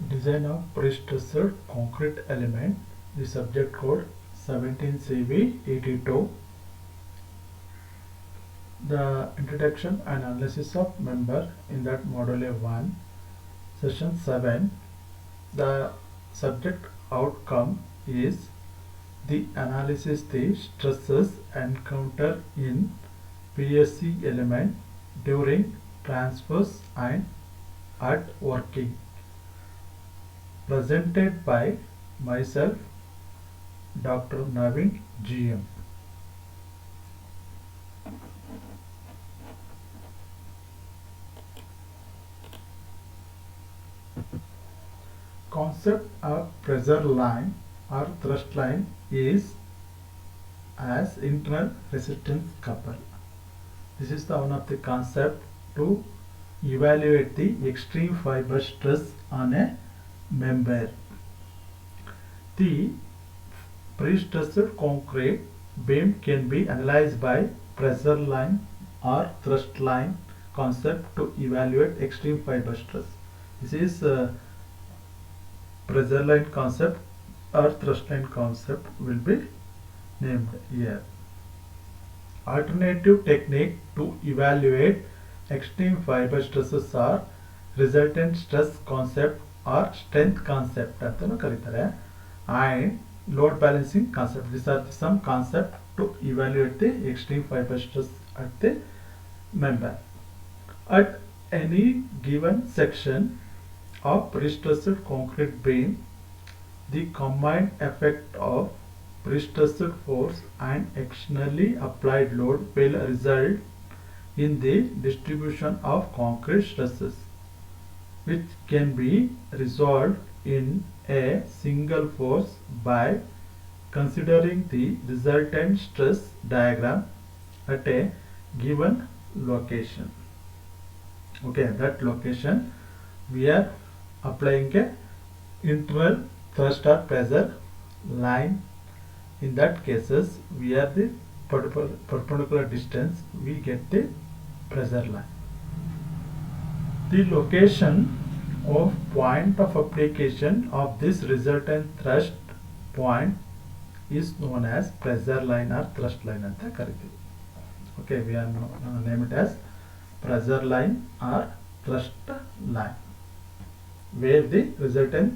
Design of pre-stressed concrete element. The subject code 17CV82. The introduction and analysis of member in that module 1, session 7. The subject outcome is the analysis the stresses encountered in PSC element during transfers and at working. Presented by myself, Dr. Navin GM. Concept of pressure line or thrust line is as internal resistance couple. This is the one of the concept to evaluate the extreme fiber stress on a member. The pre-stressed concrete beam can be analyzed by pressure line or thrust line concept to evaluate extreme fiber stress. This is pressure line concept or thrust line concept will be named here. Alternative technique to evaluate extreme fiber stresses are resultant stress concept or strength concept ಅಂತಲೂ ಕರೀತಾರೆ and load balancing concept. These are some concept to evaluate the extreme fiber stress at the member. At any given section of pre-stressed concrete beam, the combined effect of pre-stressed force and externally applied load will result in the distribution of concrete stresses, which can be resolved in a single force by considering the resultant stress diagram at a given location. Okay, that location we are applying a internal thrust or pressure line. In that cases, we are the perpendicular distance, we get the pressure line. The location of point of application of this resultant thrust point is known as pressure line or thrust line anta ಕರಿತೀವಿ. Okay, we are name it as pressure line or thrust line, where the resultant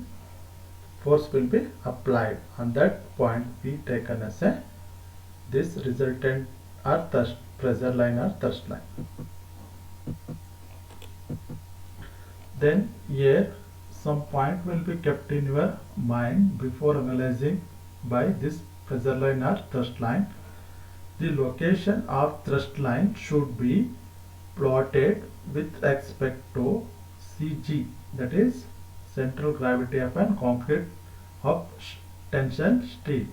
force will be applied on that point we taken as a this resultant or thrust pressure line or thrust line. Then here some point will be kept in your mind before analyzing by this pressure line or thrust line. The location of thrust line should be plotted with respect to CG, that is central gravity of an concrete of tension steel.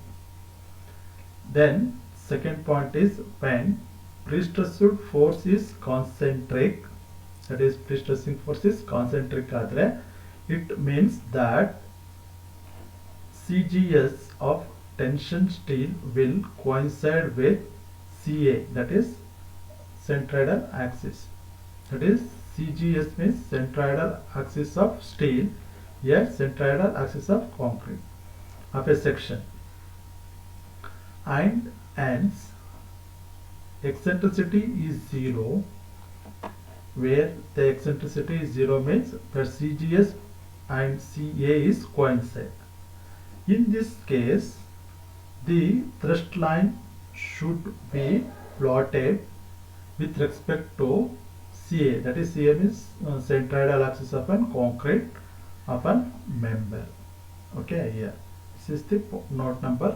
Then second point is when pre-stressed force is concentric, that is pre-stressing force is concentric adre, it means that CGS of tension steel will coincide with CA, that is centroidal axis. That is CGS means centroidal axis of steel, here centroidal axis of concrete of a section, and hence eccentricity is 0, where the eccentricity is 0 means that CGS and CA is coincide. In this case, the thrust line should be plotted with respect to CA, that is CA means centroidal axis of an concrete of an member. Okay, here this is the note number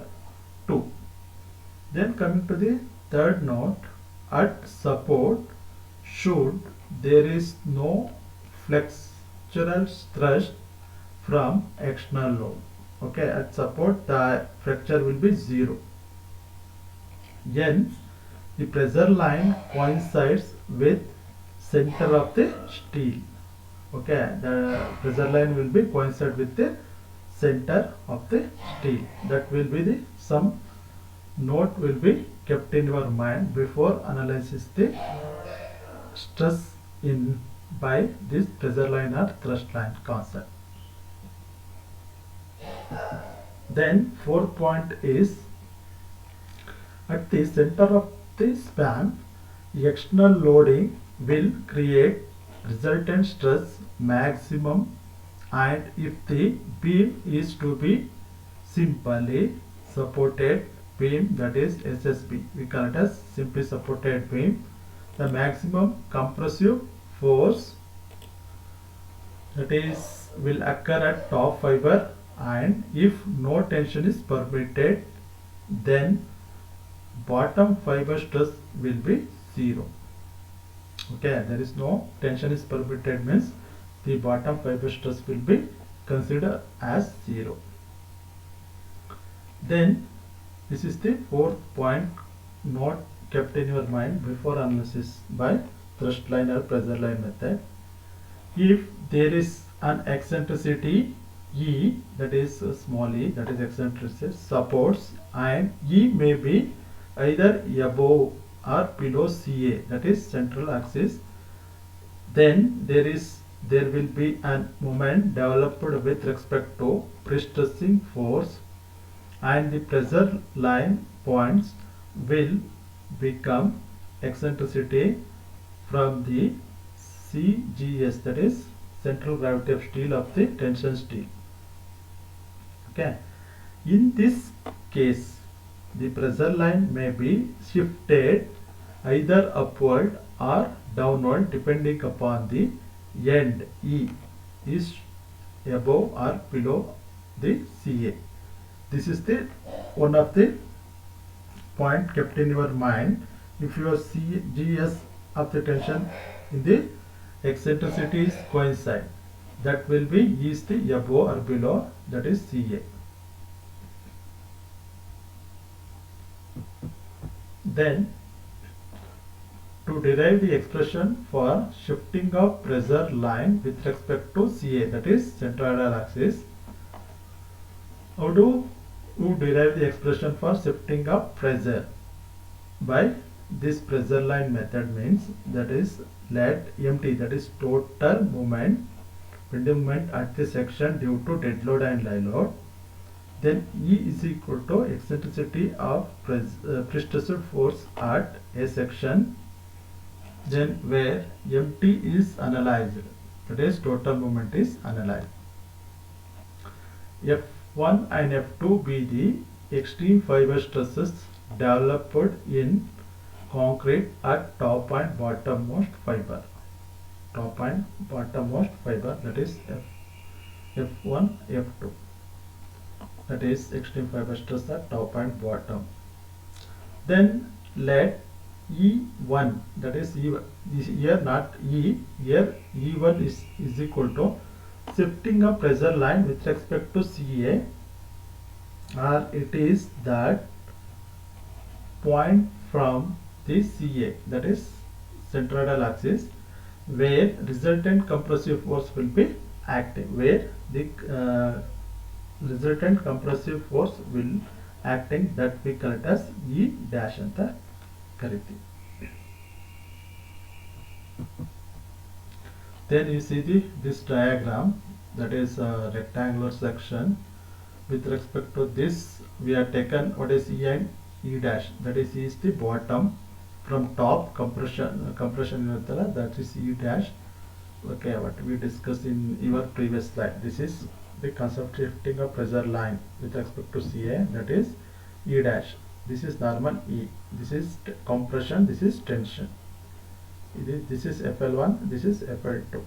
2. Then coming to the third note, at support should there is no flexural thrust from external load. Okay, at support the fracture will be 0. Hence the pressure line coincides with center of the steel. Okay, the pressure line will be coincide with the center of the steel. That will be the some note will be kept in your mind before analysis the stress in by this pressure line or thrust line concept. Then fourth point is at the center of the span, external loading will create resultant stress maximum, and if the beam is to be simply supported beam, that is SSB, we call it as simply supported beam, the maximum compressive force that is will occur at top fiber, and if no tension is permitted, then bottom fiber stress will be 0. Okay, there is no tension is permitted means the bottom fiber stress will be considered as 0. Then this is the fourth point not kept in your mind before analysis by thrust line or pressure line method. If there is an eccentricity E, that is small e, that is eccentricity supports, and E may be either above or below CA, that is central axis, then there will be a moment developed with respect to pre-stressing force, and the pressure line points will become eccentricity from the CGS, that is central gravity of steel of the tension steel. Okay, in this case the pressure line may be shifted either upward or downward depending upon the end E is above or below the CA. This is the one of the point kept in your mind. If your CGS of the tension in the eccentricities coincide, that will be E is the above or below, that is CA. Then to derive the expression for shifting of pressure line with respect to CA, that is centroidal axis, how do you derive the expression for shifting of pressure? By this pressure line method means, that is let MT, that is total moment, bending moment at the section due to dead load and live load, then E is equal to eccentricity of pre-stressed force at a section, then where MT is analyzed, that is total moment is analyzed. F1 and F2 be the extreme fiber stresses developed in concrete at top and bottommost fiber. Top and bottommost fiber, that is F1, F2. That is extreme fiber stress at top and bottom. Then let E1, that is E1, here not E, here E1 is equal to shifting a pressure line with respect to CA, or it is that point from the CA, that is centroidal axis, where resultant compressive force will be acting, where the resultant compressive force will acting, that we call it as E dash anta kariತೀವಿ. Then you see this diagram, that is a rectangular section. With respect to this, we have taken what is E and E dash, that is E is the bottom, from top compression iruttala, that is E dash. Okay, what we discussed in your previous slide, this is the concept shifting of pressure line with respect to CA, that is E dash. This is normal E, this is compression, this is tension. This is FL1, this is FL2.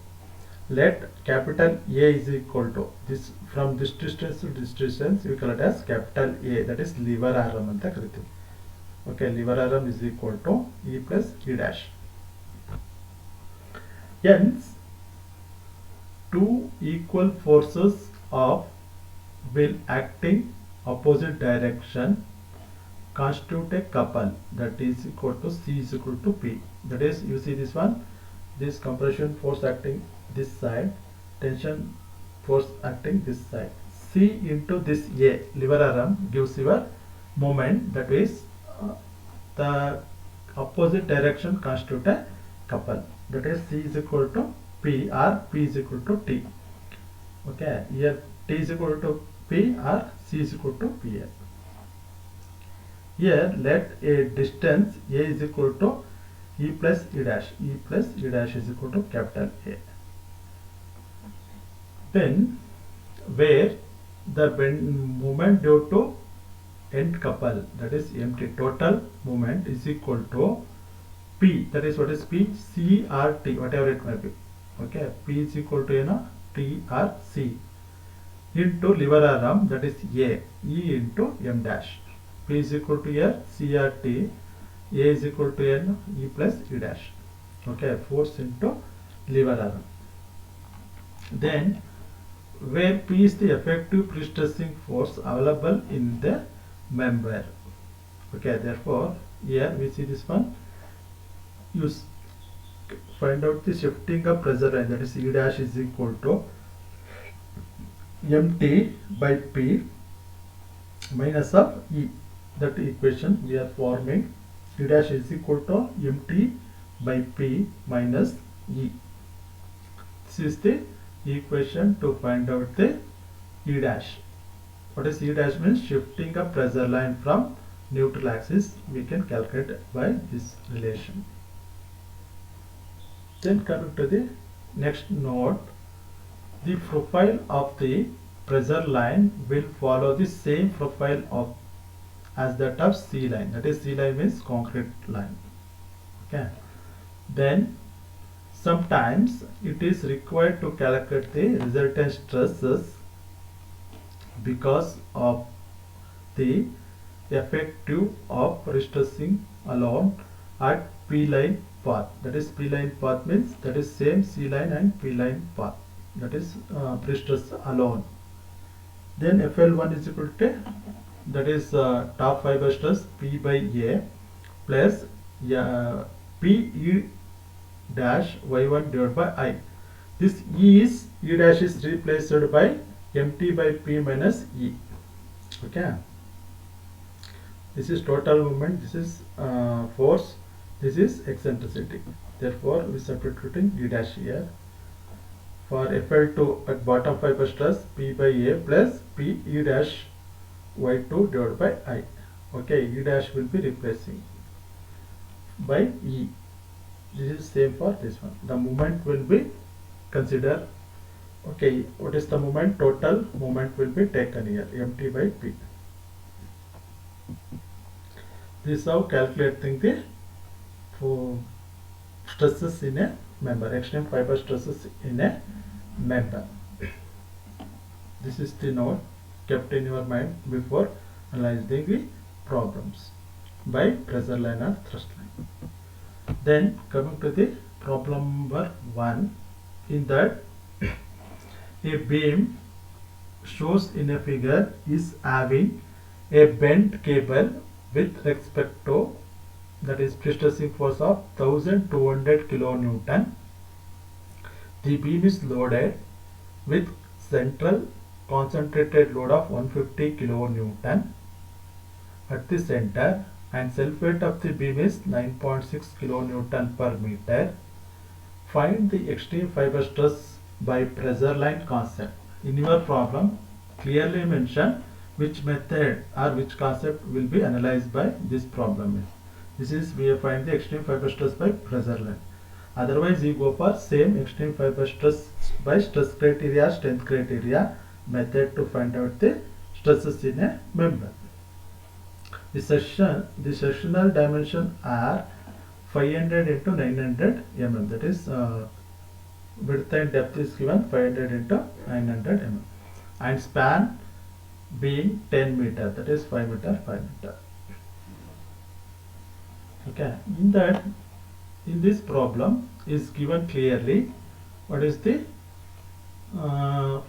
Let capital A is equal to this, from this distance to this distance we call it as capital A, that is lever arm anta ಕರಿತೀವಿ. Okay, lever arm is equal to E plus E dash. Hence, two equal forces of will acting opposite direction constitute a couple, that is equal to C is equal to P. That is, you see this one, this compression force acting this side, tension force acting this side. C into this A, lever arm, gives your moment, that is the opposite direction constitute a couple, that is C is equal to P or P is equal to T. Okay, here T is equal to P or C is equal to PA. Here let a distance A is equal to E plus E dash. E plus E dash is equal to capital A. Then where the moment due to end couple, that is empty, total moment is equal to P, that is what is P, C or T, whatever it may be. Okay, P is equal to T or C into lever arm, that is A, E into M dash. P is equal to L, C or T, A is equal to N, E plus E dash. Okay, force into lever arm. Then where P is the effective pre-stressing force available in the member. Okay, therefore here we see this one. You find out the shifting of pressure line, that is E dash is equal to MT by P minus of E. That equation we are forming. E dash is equal to MT by P minus E. This is the equation to find out the E dash. What is E dash means? Shifting of pressure line from neutral axis. We can calculate by this relation. Then coming to the next note, the profile of the pressure line will follow the same profile of as that of C line. That is, C line means concrete line. Okay. Then sometimes it is required to calculate the resultant stresses because of the effective of pre-stressing alone at P line path. That is, P line path means that is same C line and P line path. That is pre-stress alone. Then FL1 is equal to, that is top fiber stress P by A plus P E dash Y1 divided by I. This E dash is replaced by MT by P minus E. Okay. This is total moment, this is force, this is eccentricity. Therefore, we substituting E dash here. For FL2 at bottom fiber stress P by A plus P E dash Y2 divided by I. Okay, E dash will be replacing by E. This is same for this one. The moment will be considered. Okay, what is the moment? Total moment will be taken here, MT by P. This is how calculating the stresses in a member, extreme fiber stresses in a member. This is the note kept in your mind before analyzing the problems by pressure line or thrust line. Then coming to the problem number 1, in that a beam shows in a figure is having a bent cable with respect to, that is pre-stressing force of 1200 kilonewton. The beam is loaded with central concentrated load of 150 kilonewton at the center, and self weight of the beam is 9.6 kilonewton per meter. Find the extreme fiber stress by pressure line concept. In your problem, clearly mention which method or which concept will be analyzed by this problem. This is we find the extreme fiber stress by pressure line. Otherwise, you go for same extreme fiber stress by stress criteria, strength criteria method to find out the stresses in a member. The sectional dimension are 500 into 900 mm. That is width and depth is given 500 into 900 mm, and span being 10 meter. That is 5 meter, 5 meter. Okay. In this problem is given clearly what is the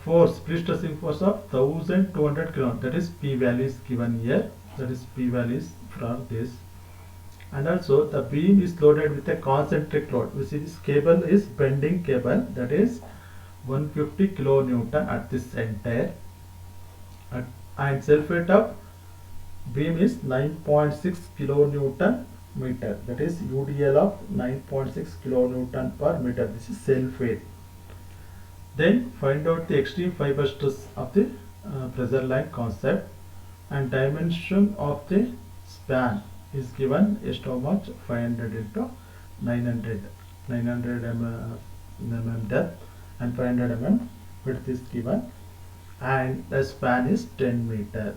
force, pre-stressing force of 1200 kN. That is P value is given here. That is P value is for this. And also the beam is loaded with a concentric load. We see this cable is bending cable, that is 150 kilonewton at the center, and self weight of beam is 9.6 kilonewton meter. That is UDL of 9.6 kilonewton per meter. This is self weight. Then find out the extreme fiber stress of the pressure line concept, and dimension of the span is given is how much 500 into 900 mm depth and 500 mm width is given, and the span is 10 meter.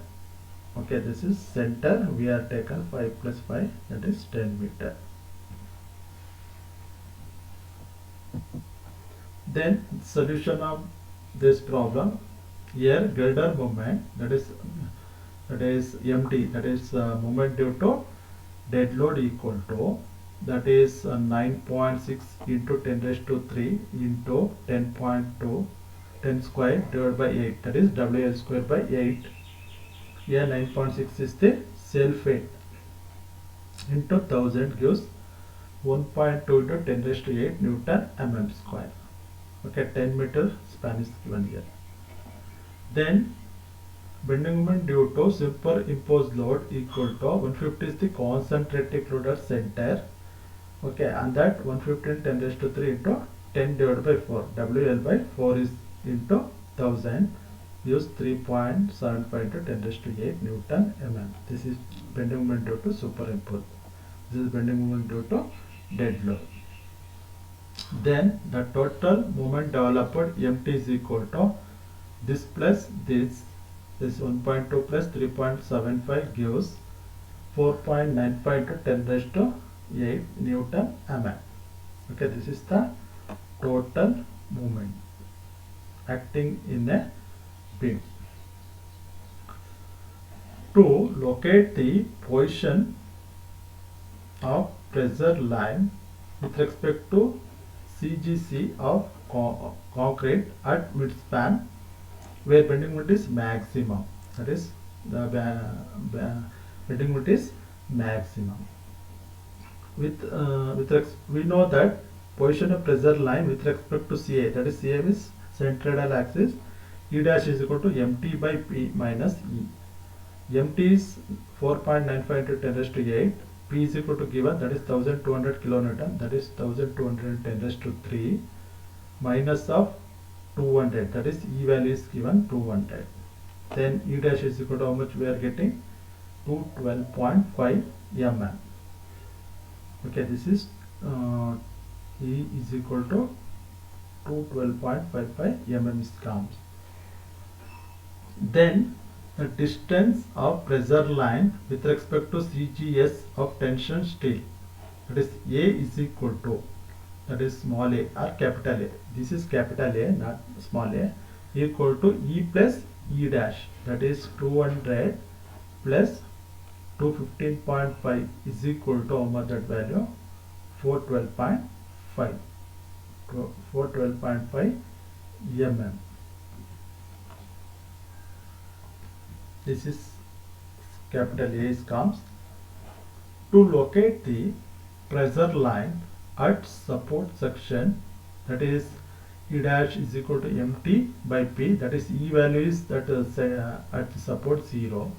Okay, this is center. We are taken 5 plus 5, that is 10 meter. Then solution of this problem. Here girder moment, that is MT, that is moment due to dead load equal to, that is 9.6 into 10 raised to 3 into 10.2 10 square divided by 8, that is WL square by 8. Here 9.6 is the self weight into 1000 gives 1.2 into 10 raised to 8 Newton mm square. Okay, 10 meter span is given here. Then bending moment due to superimposed load equal to 150 is the concentric load at center. Okay, and that 150 10 raised to 3 into 10 divided by 4. WL by 4 is into 1000. Use 3.75 into 10 raised to 8 Newton mm. This is bending moment due to superimposed. This is bending moment due to dead load. Then the total moment developed MT is equal to this plus this 1.2 plus 3.75 gives 4.95 into 10 raised to 8 Newton mm. Okay, this is the total moment acting in a beam. To locate the position of pressure line with respect to CGC of concrete at midspan where bending moment is maximum, that is the bending moment is maximum. We know that position of pressure line with respect to CA, that is CA is centroidal axis, E dash is equal to MT by P minus E. MT is 4.95 into 10 raised to 8. P is equal to given, that is 1200 kilonewton, that is 1200 10 raised to 3 minus of 200, that is E value is given 200. Then E dash is equal to how much we are getting? 212.5 mm. Okay, this is E is equal to 212.55 mm comes. Then the distance of pressure line with respect to CGS of tension steel, that is A is equal to, that is small a or capital A, this is capital A not small a, equal to E plus E dash, that is 200 plus 215.5 is equal to how much that value? 412.5 mm. This is capital A is comes. To locate the pressure line at support section, that is E dash is equal to MT by P, that is E value is that at support 0.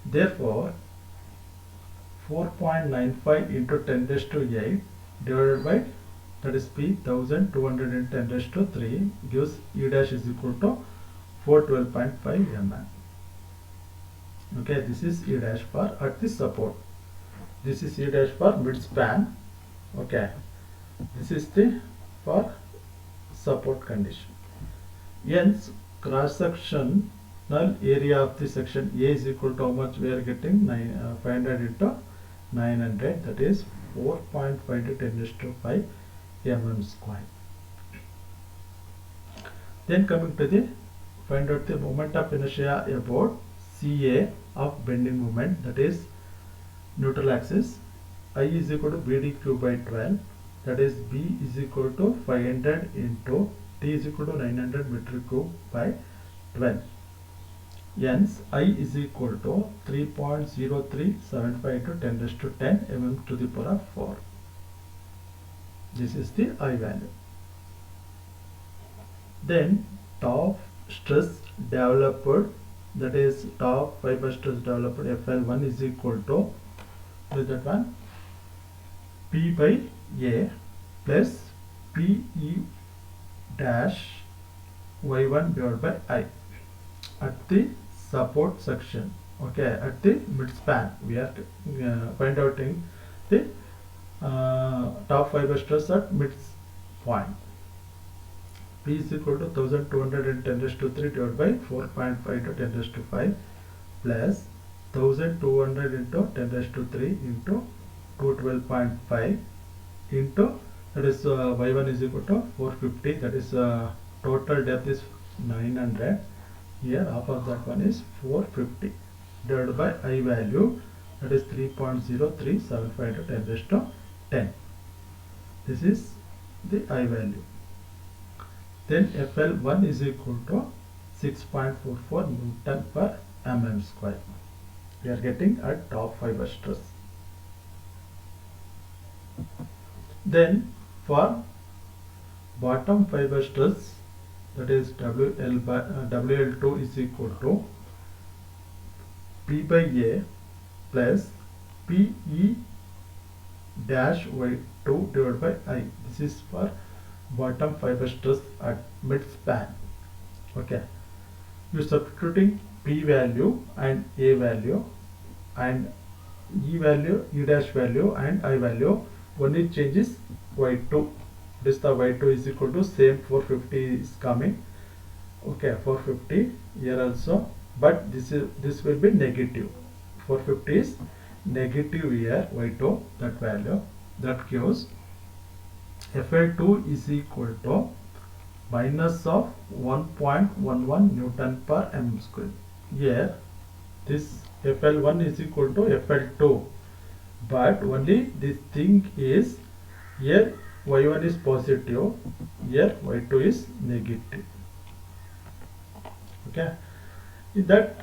Therefore 4.95 into 10 raised to 8 divided by, that is P 1210 raised to 3 gives E dash is equal to 412.5 mm. Okay, this is E dash for at the support. This is E dash for midspan. Okay, this is the for support condition. Hence, cross sectional area of the section A is equal to how much we are getting? 500 into 900, that is 4.5 to 10 raised to 5 mm square. Then coming to the find out the moment of inertia about CA of bending moment, that is neutral axis. I is equal to BDQ by 12, that is B is equal to 500 into T is equal to 900 meter cube by 12. Hence I is equal to 3.0375 into 10 raised to 10 mm to the power of 4. This is the I value. Then top stress developed, that is top fiber stress developed FL1 is equal to, with that one, P by A plus PE dash Y1 divided by I. at the support section. Okay, at the midspan we are find out in the top fiber stress at midpoint. P is equal to 1210 raised to 3 divided by 4.5 into 10 raised to 5 plus 1200 into 10 raised to 3 into 212.5 into, that is y1 is equal to 450, that is total depth is 900. Here half of that one is 450 divided by I value, that is 3.0375 into 10 raised to 10. This is the I value. Then FL1 is equal to 6.44 Newton per mm square. We are getting a top fiber stress. Then for bottom fiber stress, that is WL2 is equal to P by A plus PE dash Y2 divided by I. This is for bottom fiber stress at midspan. Okay, you substituting P value and A value and E value, E dash value and I value. Only change is Y2. This the Y2 is equal to same 450 is coming. Okay, 450 here also, but this will be negative. 450 is negative here, Y2, that value, that gives FL2 is equal to minus of 1.11 Newton per mm square. Here this FL1 is equal to FL2, but only this thing is here Y1 is positive, here Y2 is negative. Okay, in that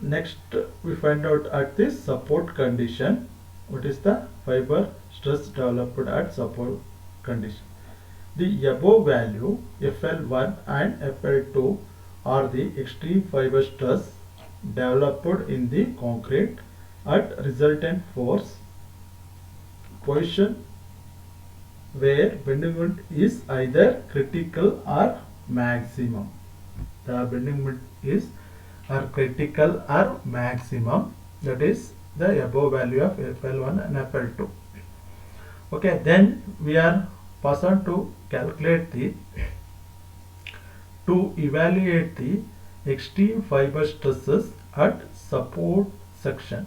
next we find out at this support condition what is the fiber stress developed at support condition. The above value FL1 and FL2 are the extreme fiber stress developed in the concrete at resultant force position where bending moment is either critical or maximum. The bending moment is or critical or maximum, that is the above value of FL1 and FL2. Okay, then we are pass on to calculate the to evaluate the extreme fiber stresses at support section.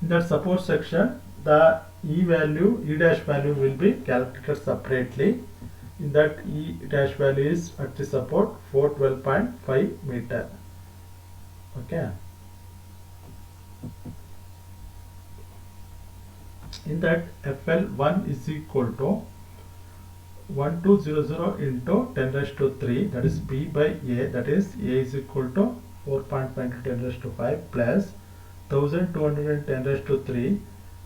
In that support section, the E value, E dash value will be calculated separately. In that E dash value is at the support 412.5 meter. Okay. In that FL1 is equal to 1200 into 10 raised to 3, that is P by A, that is A is equal to 4.5 into 10 raised to 5 plus 1210 raised to 3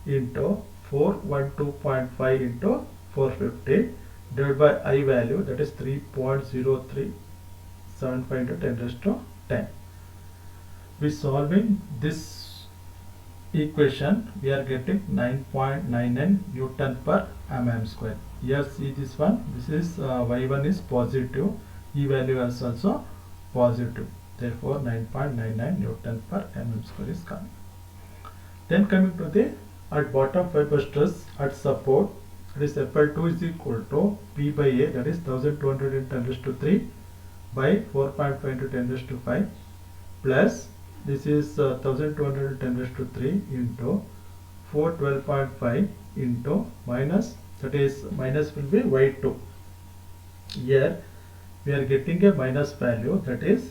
into 412.5 into 450 divided by I value, that is 3.0375 into 10 raised to 10. We solving this equation, we are getting 9.99 Newton per mm square. Here see this one, this is Y1 is positive, E value is also positive, therefore 9.99 Newton per mm square is coming. Then coming to the at bottom fiber stress at support, that is FL2 is equal to P by A, that is 1210 raised to 3 by 4.5 into 10 raised to 5 plus this is 1210 raised to 3 into 412.5 into minus, that is minus will be Y2. Here we are getting a minus value, that is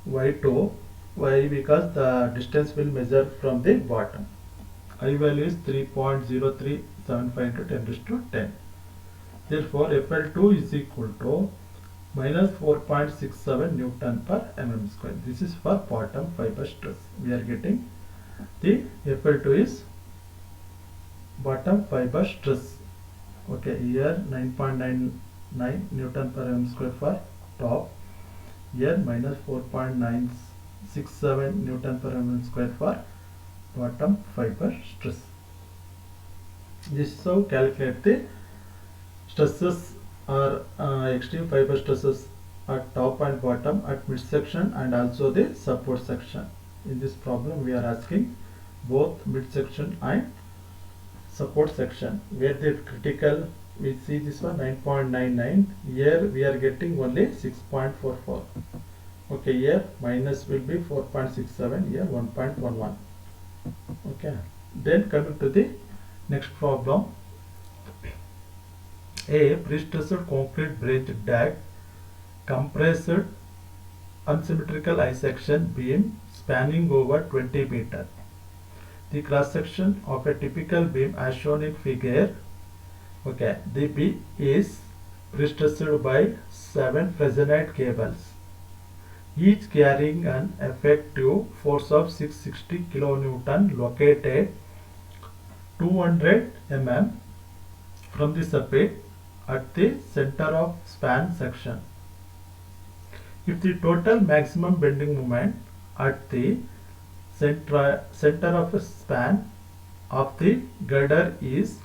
Y2. Why? Because the distance will measure from the bottom. I value is 3.0375 into 10 raised to 10. Therefore FL2 is equal to minus 4.67 Newton per mm square. This is for bottom fiber stress. We are getting the FL2 is bottom fiber stress. Okay, here 9.99 Newton per mm square for top. Here minus 4.967 Newton per mm square for bottom fiber stress. This is how calculate the stresses or extreme fiber stresses at top and bottom, at midsection and also the support section. In this problem we are asking both midsection and support section. Where the critical, we see this one 9.99, here we are getting only 6.44. okay, here minus will be 4.67, here 1.11. okay, then coming to the next problem. A pre-stressed concrete branch deck compressed unsymmetrical I-section beam spanning over 20 meter. The cross section of a typical beam as shown in figure. Okay, the beam is pre-stressed by 7 Fresnelite cables, each carrying an effective force of 660 kN located 200 mm from the summit at the center of span section. If the total maximum bending moment at the center of a span of the girder is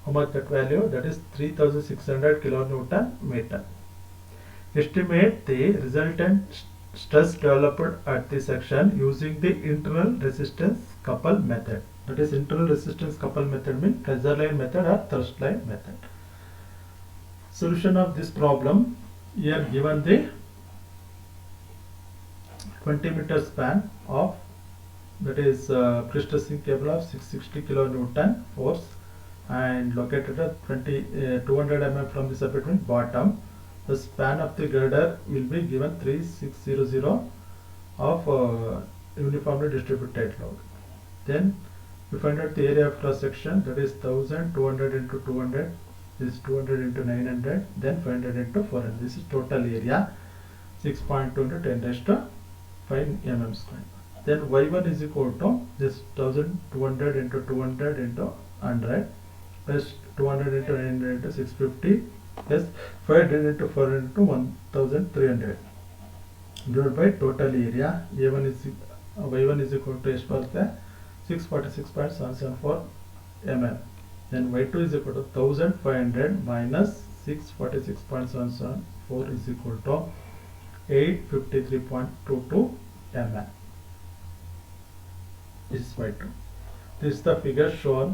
how much, that value, that is 3600 kilonewton meter. Estimate the resultant stress developed at the section using the internal resistance couple method. That is, internal resistance couple method means pressure line method or thrust line method. Solution of this problem, here given the 20 meter span of, that is pre-stressing cable of 660 kilonewton force and located at 200 mm from the submitment bottom. The span of the girder will be given 3600 of uniformly distributed load. Then we find out the area of cross section, that is 1200 into 200, this is 200 into 900, then 500 into 400. This is total area 6.2 into 10 raised to 5 mm square. Then y1 is equal to this 1200 into 200 into 100 plus 200 into 900 into 650 plus 500 into 400 into 1300 divided by total area. A1 is y1 is equal to ಎಷ್ಟು ಬರುತ್ತೆ 646.774 mm. Then y2 is equal to 1500 minus 646.774 is equal to 853.22 mm. This is y2. This is the figure shown,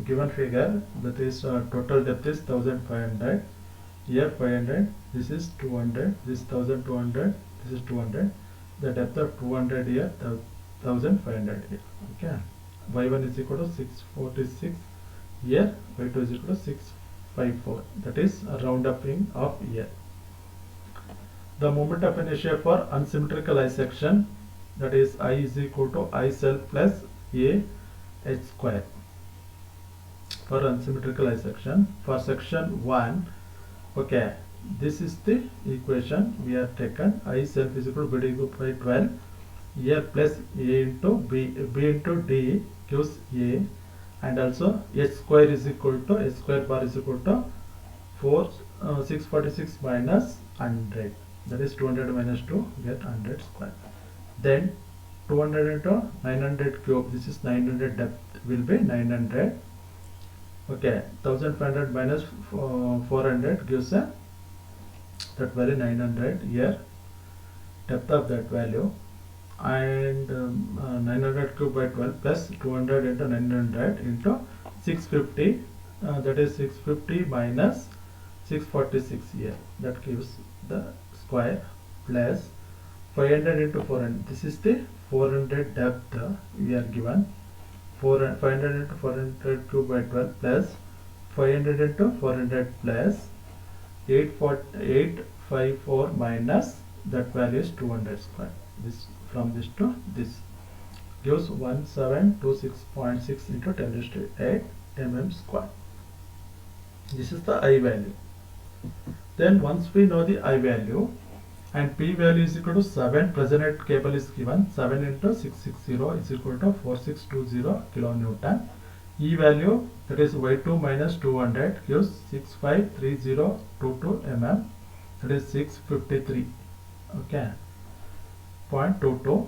given figure, that is total depth is 1500, here 500, this is 200, this 1200, this is 200, the depth of 200 here, 1500 here. Okay, y1 is equal to 646 here, y2 is equal to 654, that is a round upping of here. The moment of inertia for unsymmetrical I section, that is I is equal to I self plus A H square. For unsymmetrical I section, for section 1, okay, this is the equation we have taken. I self is equal to B equal by 12, here plus A into B into D gives A, and also H square is equal to, H square bar is equal to 646 minus 100, that is 200 minus 2, get 100 square. Then 200 into 900 cube, this is 900, depth will be 900. Okay, 1500 minus 400 gives a that value 900 here, depth of that value, and 900 cube by 12 plus 200 into 900 into 650, that is 650 minus 646 here, that gives the square, plus 500 into 400, this is the 400 depth we are given, 500 into 400 cube by 12 plus 500 into 400 plus 854 minus that value is 200 square. This from this to this gives 1726.6 into 10 raised to 8 mm square. This is the I value. Then once we know the I value and P value is equal to 7, Fresnelite cable is given, 7 into 660 is equal to 4620 kilonewton. E value, that is y2 minus 200 gives 653022 mm, that is 653, okay, 0.22,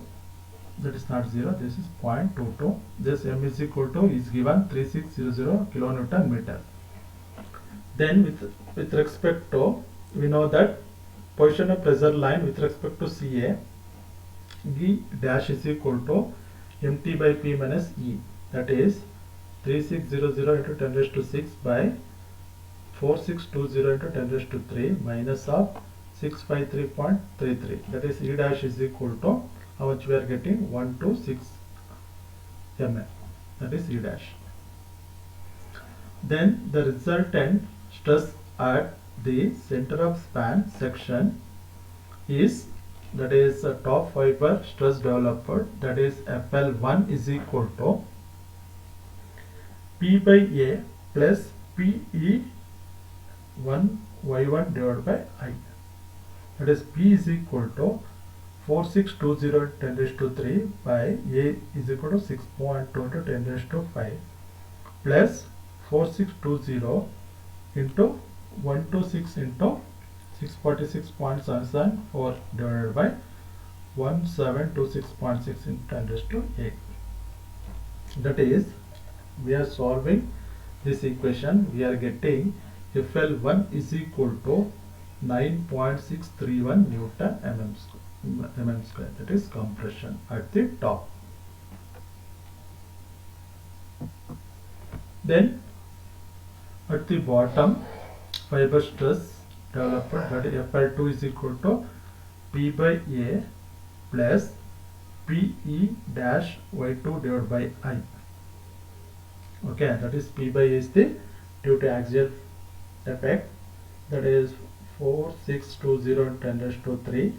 that is not 0, this is 0.22. This m is equal to is given 3600 kilonewton meter. Then with respect to, we know that position of pressure line with respect to CA, E dash is equal to MT by P minus E, that is 3600 into 10 raised to 6 by 4620 into 10 raised to 3 minus of 653.33, that is E dash is equal to how much we are getting 126 mm, that is E dash. Then the resultant stress at the center of span section is, that is top fiber stress developed, that is FL1 is equal to P by A plus PE1 Y1 divided by I, that is P is equal to 4620 10 raised to 3 by A is equal to 6.2 into 10 raised to 5 plus 4620 into 126 into 646.774 divided by 1726.6 into 10 raised to 8. That is, we are solving this equation, we are getting FL1 is equal to 9.631 Newton mm square, that is compression at the top. Then at the bottom, fiber stress developed, that is FL2 is equal to P by A plus PE dash Y2 divided by I. Okay, that is P by A is the due to axial effect, that is 4620 10 raised to 3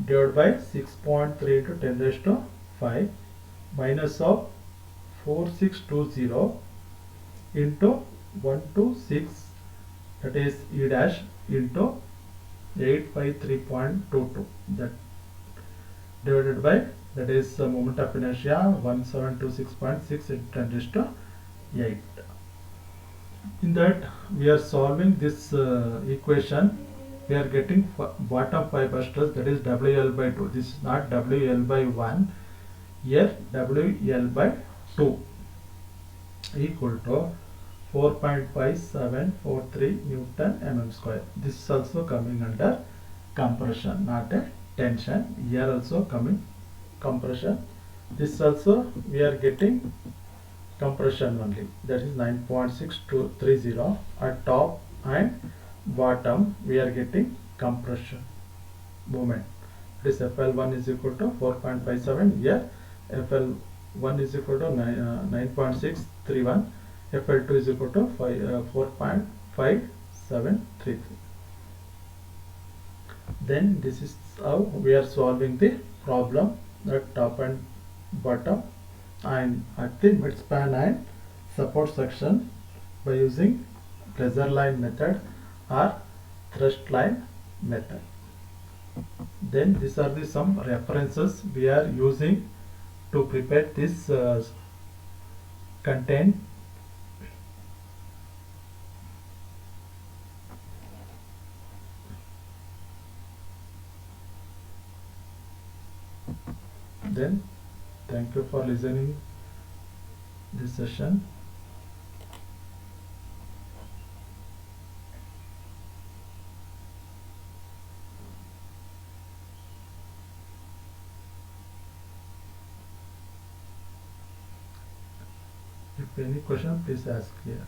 divided by 6.3 into 10 raised to 5 minus of 4620 into 126, that is E dash into 853.22, that divided by, that is moment of inertia 1726.6 into 10 raised to 8. In that we are solving this equation, we are getting bottom fiber stress, that is WL by 2. This is not WL by 1, here WL by 2 equal to 4.5743 Newton mm square. This is also coming under compression, not a tension. Here also coming compression. This also we are getting compression only, that is 9.6230 at top and bottom we are getting compression moment. This FL1 is equal to 4.57, here FL1 is equal to 9.631, FL2 is equal to 4.5733. Then this is how we are solving the problem at top and bottom and at the midspan and support section by using pressure line method or thrust line method. Then these are the some references we are using to prepare this content. Then thank you for listening this session. If any question, please ask here.